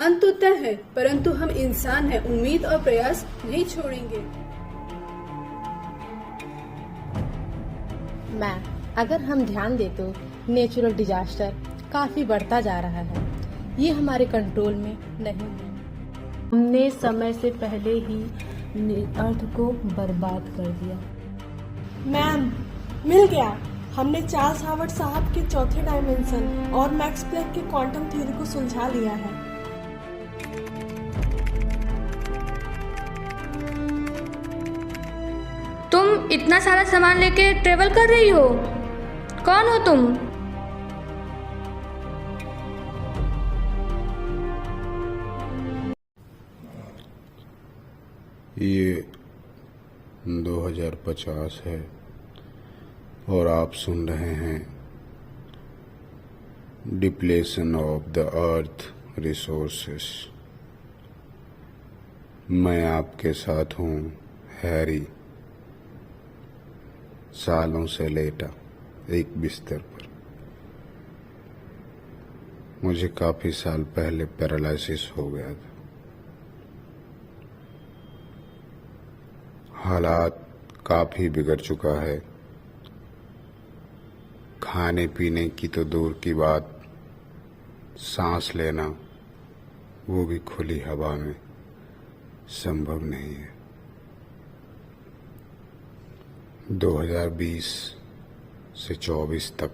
अंत तो तय है, परंतु हम इंसान हैं, उम्मीद और प्रयास नहीं छोड़ेंगे। मैं अगर हम ध्यान दें तो नेचुरल डिजास्टर काफी बढ़ता जा रहा है। ये हमारे कंट्रोल में नहीं है। हमने समय से पहले ही अर्थ को बर्बाद कर दिया। मैम, मिल गया। हमने चार्ल्स हार्वर्ड साहब के चौथे डायमेंशन और मैक्स प्लैंक के क्वांटम थ्योरी को सुलझा लिया है। तुम इतना सारा सामान लेके ट्रेवल कर रही हो? कौन हो तुम? ये 2050 है और आप सुन रहे हैं depletion of the earth resources. मैं आपके साथ हूँ हैरी, सालों से लेटा एक बिस्तर पर। मुझे काफी साल पहले पैरालिसिस हो गया था। हालात काफी बिगड़ चुका है। खाने पीने की तो दूर की बात, सांस लेना वो भी खुली हवा में संभव नहीं है। 2020 से 24 तक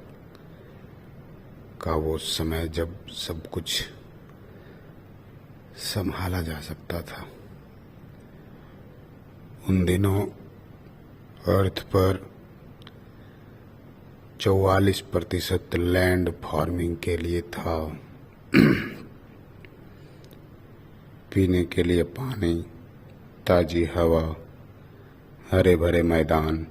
का वो समय जब सब कुछ संभाला जा सकता था। उन दिनों अर्थ पर 44% लैंड फार्मिंग के लिए था। पीने के लिए पानी, ताजी हवा, हरे भरे मैदान।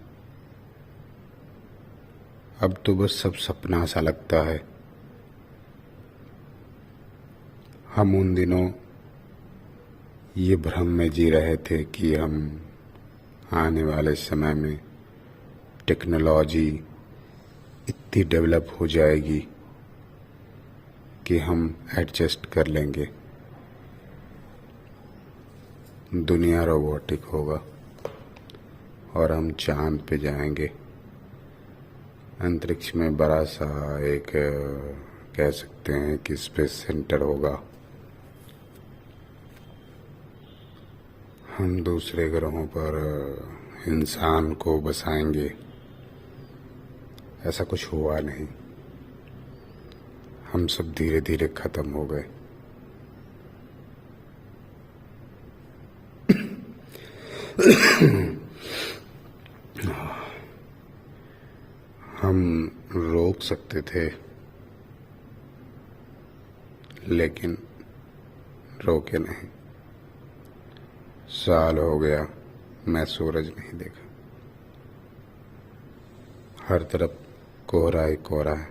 अब तो बस सब सपना सा लगता है। हम उन दिनों ये भ्रम में जी रहे थे कि हम आने वाले समय में टेक्नोलॉजी इतनी डेवलप हो जाएगी कि हम एडजस्ट कर लेंगे। दुनिया रोबोटिक होगा और हम चांद पे जाएंगे। अंतरिक्ष में बड़ा सा एक कह सकते हैं कि स्पेस सेंटर होगा। हम दूसरे ग्रहों पर इंसान को बसाएंगे। ऐसा कुछ हुआ नहीं। हम सब धीरे धीरे खत्म हो गए। हम रोक सकते थे, लेकिन रोके नहीं। साल हो गया मैं सूरज नहीं देखा। हर तरफ कोहरा ही कोहरा है।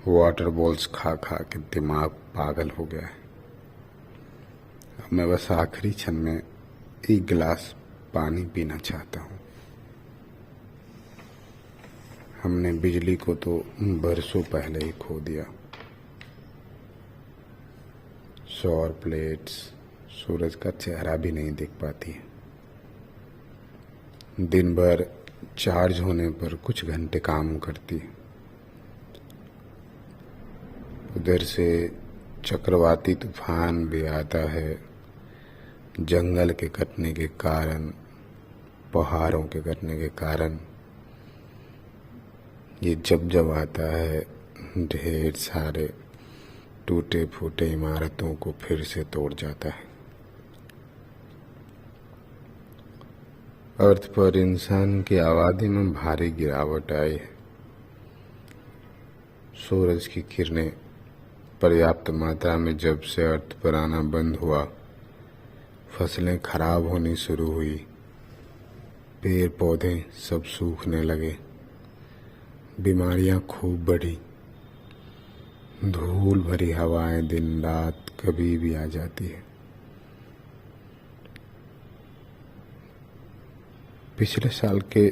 वाटर बॉल्स खा खा के दिमाग पागल हो गया है। अब मैं बस आखिरी क्षण में एक गिलास पानी पीना चाहता हूँ। हमने बिजली को तो बरसों पहले ही खो दिया। सौर प्लेट्स सूरज का चेहरा भी नहीं दिख पाती है। दिन भर चार्ज होने पर कुछ घंटे काम करती है। उधर से चक्रवाती तूफान भी आता है। जंगल के कटने के कारण, पहाड़ों के कटने के कारण ये जब आता है, ढेर सारे टूटे फूटे इमारतों को फिर से तोड़ जाता है। अर्थ पर इंसान की आबादी में भारी गिरावट आई है। सूरज की किरणें पर्याप्त मात्रा में जब से अर्थ पर आना बंद हुआ, फसलें खराब होनी शुरू हुई, पेड़ पौधे सब सूखने लगे, बीमारियां खूब बढ़ी, धूल भरी हवाएं दिन रात कभी भी आ जाती है। पिछले साल के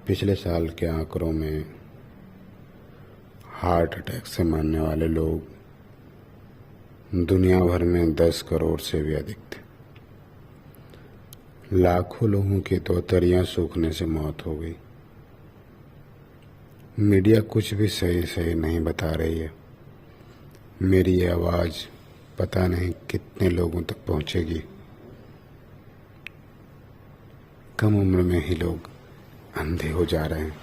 पिछले पिछले साल के आंकड़ों में हार्ट अटैक से मरने वाले लोग दुनिया भर में 10 करोड़ से भी अधिक थे। लाखों लोगों की तो तरियां सूखने से मौत हो गई। मीडिया कुछ भी सही नहीं बता रही है। मेरी ये आवाज़ पता नहीं कितने लोगों तक पहुंचेगी। कम उम्र में ही लोग अंधे हो जा रहे हैं।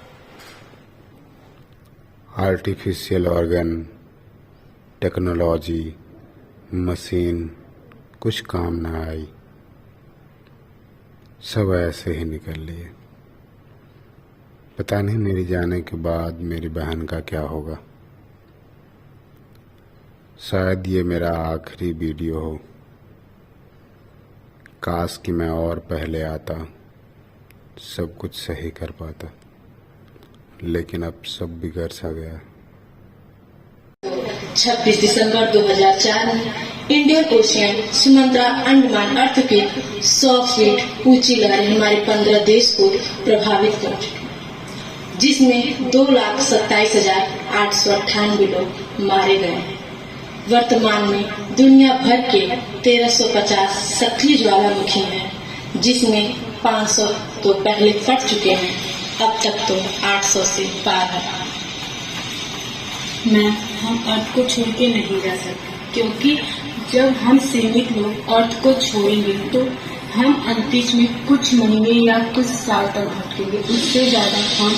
आर्टिफिशियल ऑर्गन, टेक्नोलॉजी, मशीन कुछ काम ना आई, सब ऐसे ही निकल लिए। पता नहीं मेरी जाने के बाद मेरी बहन का क्या होगा। शायद ये मेरा आखिरी वीडियो हो। काश कि मैं और पहले आता, सब कुछ सही कर पाता, लेकिन अब सब बिगड़ सा गया। 26 दिसंबर 2004 में Indian ocean Sumantra Andaman earthquake 100 feet ऊंची लहरें हमारे 15 देश को प्रभावित कर चुकी, जिसमें 2,27,898 लोग मारे गए हैं। वर्तमान में दुनिया भर के 1350 सक्रिय ज्वालामुखी हैं, जिसमें 500 तो पहले फट चुके हैं, अब तक तो 800 से पार है। हम अर्थ को छोड़ के नहीं रह सकते, क्योंकि जब हम सीमित लोग अर्थ को छोड़ेंगे तो हम अंतरिक्ष में कुछ महीने या कुछ साल तक भटकेंगे। उससे ज्यादा हम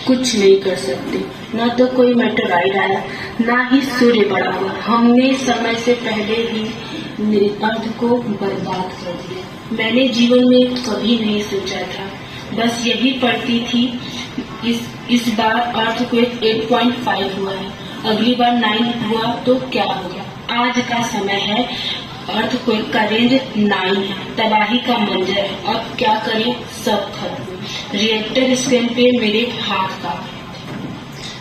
कुछ नहीं कर सकते। न तो कोई मेटेराइड आया, न ही सूर्य बड़ा हुआ। हमने समय से पहले ही अर्थ को बर्बाद कर दिया। मैंने जीवन में कभी नहीं सोचा था, बस यही पढ़ती थी। इस बार अर्थ को 8.5 हुआ है, अगली बार 9 हुआ तो क्या होगा। आज का समय है, अर्थक्वेक का रेंज 9 है, तबाही का मंजर है। अब क्या करें, सब खत्म। रिएक्टर स्क्रीन पे मेरे हाथ का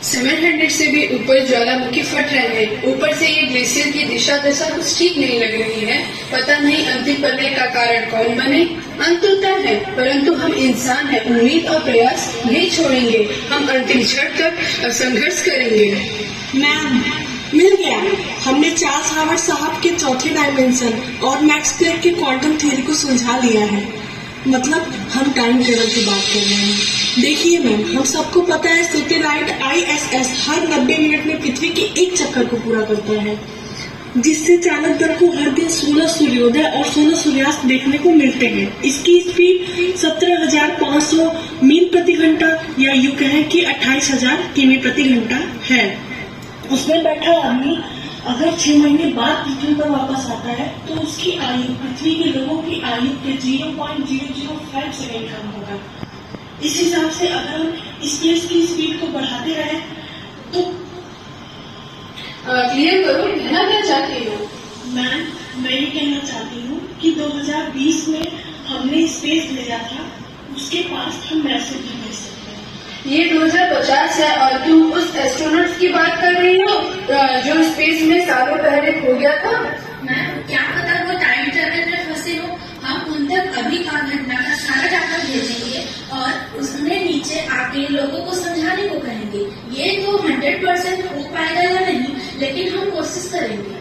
700 से भी ऊपर ज्वालामुखी फट रहे हैं। ऊपर से ये ग्लेशियर की दिशा दशा कुछ ठीक नहीं लग रही है। पता नहीं अंतिम पलने का कारण कौन बने। अंत तो तय है, परंतु हम इंसान हैं, उम्मीद और प्रयास नहीं छोड़ेंगे। हम अंतिम क्षण तक संघर्ष करेंगे। मैम, मिल गया। हमने चार्ल्स हार्वर्ड साहब के चौथे डायमेंशन और मैक्स प्लैंक के क्वांटम थ्योरी को सुलझा लिया है। मतलब हम टाइम ट्रेवल की बात कर रहे हैं। देखिए मैम, हम सबको पता है सैटेलाइट ISS हर 90 मिनट में पृथ्वी के एक चक्कर को पूरा करता है, जिससे चालक दल को हर दिन 16 सूर्योदय और 16 सूर्यास्त देखने को मिलते हैं। इसकी स्पीड 17,500 मील प्रति घंटा या यूं कहें कि 28,000 किमी प्रति घंटा है। उसमें बैठा आदमी अगर 6 महीने बाद पृथ्वी पर वापस आता है तो उसकी आयु पृथ्वी के लोगों की आयु के 0.005 सेकेंड कम होगा। इस हिसाब से अगर हम स्पेस की स्पीड को बढ़ाते रहे तो क्लियर करो, कहना क्या चाहती हो? मैम, मैं ये कहना चाहती हूँ कि 2020 में हमने स्पेस भेजा था, उसके पास हम मैसेज भी भेज सकते हैं। ये 2050 है और तुम उस एस्ट्रोनॉट की बात कर रही हो जो स्पेस में सालों पहले खो गया था। मैम, क्या पता वो टाइम ट्रेवल में फंसे हो। हम उन तक अभी का घटना का सारा डाटा भेजेंगे और उसमें नीचे आके लोगों को समझाने को कहेंगे। ये तो 100% हो पाएगा या नहीं, लेकिन हम कोशिश करेंगे।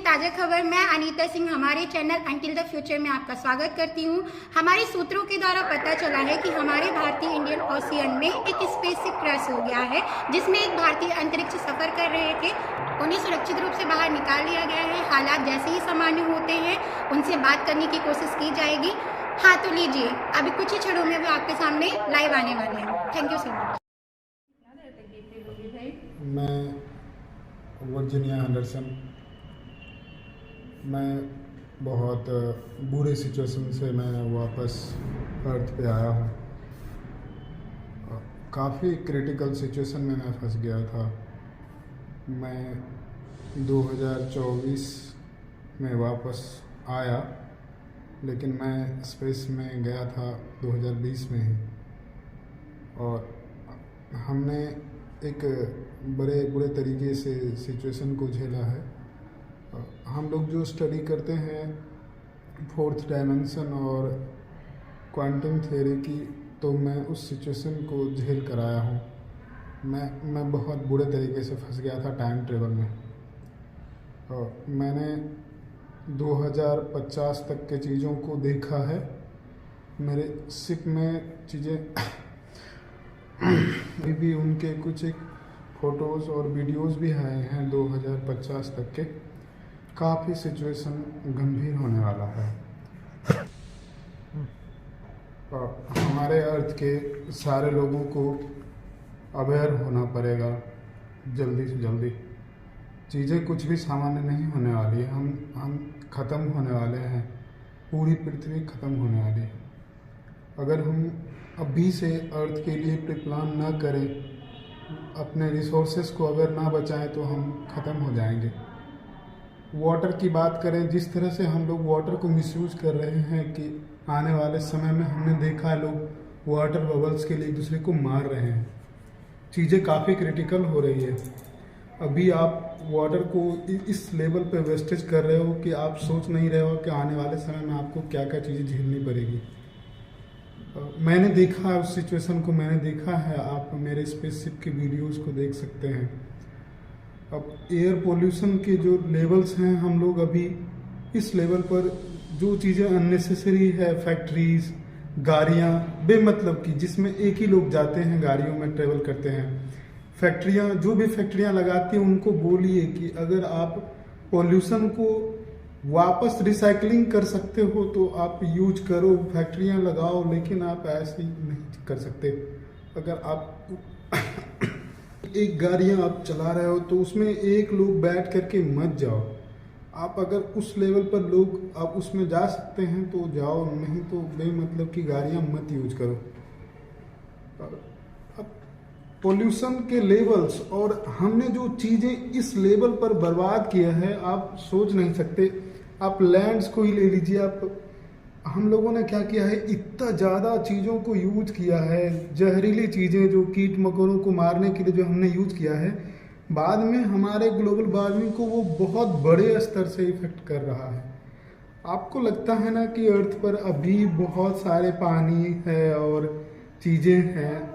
ताज़ा खबर, मैं अनीता सिंह हमारे चैनल अंटिल द फ्यूचर में आपका स्वागत करती हूँ। हमारे सूत्रों के द्वारा पता चला है कि हमारे भारतीय इंडियन ओशियन में एक स्पेसशिप क्रैश हो गया है, जिसमें एक भारतीय अंतरिक्ष सफर कर रहे थे। उन्हें सुरक्षित रूप से बाहर निकाल लिया गया है। हालात जैसे ही सामान्य होते हैं उनसे बात करने की कोशिश की जाएगी। हाँ तो लीजिए, अभी कुछ ही क्षणों में वो आपके सामने लाइव आने वाले हैं। Thank you so much. मैं वर्जीनिया एंडरसन। मैं बहुत बुरे सिचुएशन से मैं वापस अर्थ पे आया हूँ। काफ़ी क्रिटिकल सिचुएशन में मैं फंस गया था। मैं 2024 में वापस आया, लेकिन मैं स्पेस में गया था 2020 में ही, और हमने एक बड़े बुरे तरीके से सिचुएशन को झेला है। हम लोग जो स्टडी करते हैं 4th डायमेंशन और क्वांटम थ्योरी की, तो मैं उस सिचुएशन को झेल कर आया हूँ। मैं बहुत बुरे तरीके से फंस गया था टाइम ट्रेवल में। और मैंने 2050 तक के चीज़ों को देखा है। मेरे शिप में चीज़ें अभी भी उनके कुछ एक फ़ोटोज़ और वीडियोज़ भी आए हैं 2050 तक के। काफ़ी सिचुएशन गंभीर होने वाला है। और हमारे अर्थ के सारे लोगों को अवेयर होना पड़ेगा जल्दी से जल्दी। चीज़ें कुछ भी सामान्य नहीं होने वाली है। हम ख़त्म होने वाले हैं। पूरी पृथ्वी ख़त्म होने वाली है। अगर हम अभी से अर्थ के लिए प्लान ना करें, अपने रिसोर्सेज को अगर ना बचाएं, तो हम ख़त्म हो जाएंगे। वाटर की बात करें, जिस तरह से हम लोग वाटर को मिसयूज़ कर रहे हैं कि आने वाले समय में हमने देखा है लोग वाटर बबल्स के लिए एक दूसरे को मार रहे हैं। चीज़ें काफ़ी क्रिटिकल हो रही है। अभी आप वाटर को इस लेवल पे वेस्टेज कर रहे हो कि आप सोच नहीं रहे हो कि आने वाले समय में आपको क्या क्या चीज़ें झेलनी पड़ेगी। मैंने देखा है उस सिचुएशन को, मैंने देखा है। आप मेरे स्पेसशिप के वीडियोस को देख सकते हैं। अब एयर पोल्यूशन के जो लेवल्स हैं, हम लोग अभी इस लेवल पर जो चीज़ें अननेसेसरी है, फैक्ट्रीज, गाड़ियाँ बेमतलब की, जिसमें एक ही लोग जाते हैं, गाड़ियों में ट्रेवल करते हैं, फैक्ट्रियाँ, जो भी फैक्ट्रियाँ लगाती हैं, उनको बोलिए कि अगर आप पोल्यूशन को वापस रिसाइकलिंग कर सकते हो तो आप यूज करो, फैक्ट्रियाँ लगाओ, लेकिन आप ऐसे ही नहीं कर सकते। अगर आप एक गाड़ियाँ आप चला रहे हो तो उसमें एक लोग बैठ करके मत जाओ। आप अगर उस लेवल पर लोग आप उसमें जा सकते हैं तो जाओ, नहीं तो बेमतलब की गाड़ियाँ मत यूज करो। अब पोल्यूशन के लेवल्स और हमने जो चीज़ें इस लेवल पर बर्बाद किया है, आप सोच नहीं सकते। आप लैंड्स को ही ले लीजिए। आप हम लोगों ने क्या किया है, इतना ज़्यादा चीज़ों को यूज किया है, जहरीली चीज़ें जो कीट मकोड़ों को मारने के लिए जो हमने यूज किया है, बाद में हमारे ग्लोबल वार्मिंग को वो बहुत बड़े स्तर से इफेक्ट कर रहा है। आपको लगता है ना कि अर्थ पर अभी बहुत सारे पानी है और चीज़ें हैं,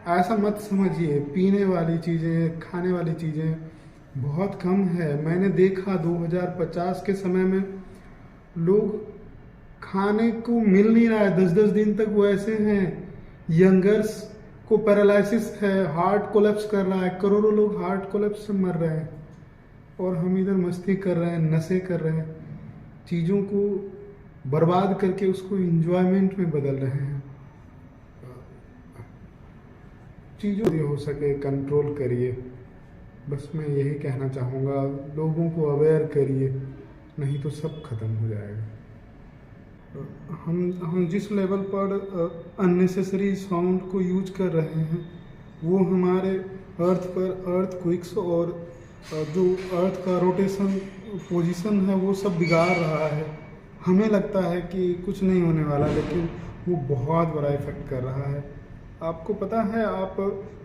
ऐसा मत समझिए। पीने वाली चीज़ें, खाने वाली चीज़ें बहुत कम है। मैंने देखा 2050 के समय में लोग खाने को मिल नहीं रहा है, 10-10 दिन तक वो ऐसे हैं। यंगर्स को पैरालिसिस है, हार्ट कोलैप्स कर रहा है, करोड़ों लोग हार्ट कोलैप्स से मर रहे हैं, और हम इधर मस्ती कर रहे हैं, नशे कर रहे हैं, चीज़ों को बर्बाद करके उसको इंजॉयमेंट में बदल रहे हैं। चीज़ों हो सके कंट्रोल करिए, बस मैं यही कहना चाहूँगा। लोगों को अवेयर करिए, नहीं तो सब खत्म हो जाएगा। हम जिस लेवल पर अननेसेसरी साउंड को यूज कर रहे हैं, वो हमारे अर्थ पर अर्थक्वेक्स और जो अर्थ का रोटेशन पोजीशन है, वो सब बिगाड़ रहा है। हमें लगता है कि कुछ नहीं होने वाला, लेकिन वो बहुत बड़ा इफेक्ट कर रहा है। आपको पता है, आप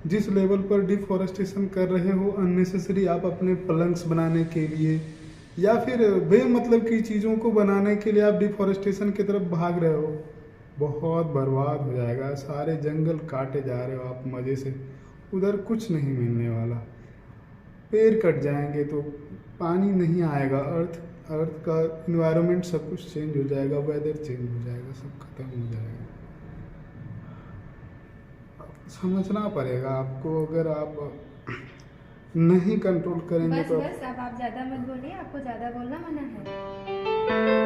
जिस लेवल पर डिफॉरेस्टेशन कर रहे हो अननेसेसरी, आप अपने प्लंग्स बनाने के लिए या फिर बेमतलब की चीज़ों को बनाने के लिए आप डिफॉरेस्टेशन की तरफ भाग रहे हो, बहुत बर्बाद हो जाएगा। सारे जंगल काटे जा रहे हो आप मज़े से, उधर कुछ नहीं मिलने वाला। पेड़ कट जाएंगे तो पानी नहीं आएगा, अर्थ का इन्वायरमेंट सब कुछ चेंज हो जाएगा, वेदर चेंज हो जाएगा, सब खत्म हो जाएगा। समझना पड़ेगा आपको। अगर आप नहीं कंट्रोल करेंगे बस तो बस अब आप ज़्यादा मत बोलिए, आपको ज़्यादा बोलना मना है।